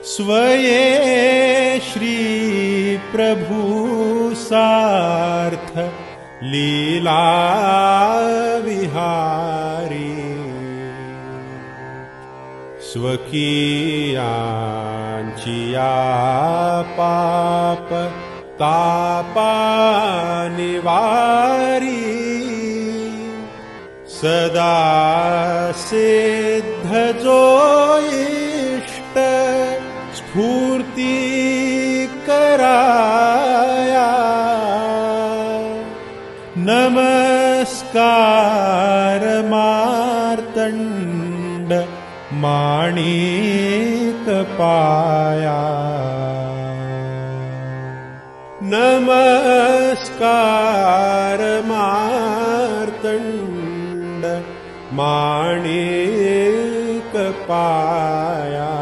स्वये श्री प्रभु सार्थ लीला विहारी स्वकीयांचिया पाप तापा निवारी सदा सिद्ध जो इष्ट स्फूर्ति कराया नमस्कार मार्तंड माणिक पाया नमस्कार मार्तंड माणिक पाया।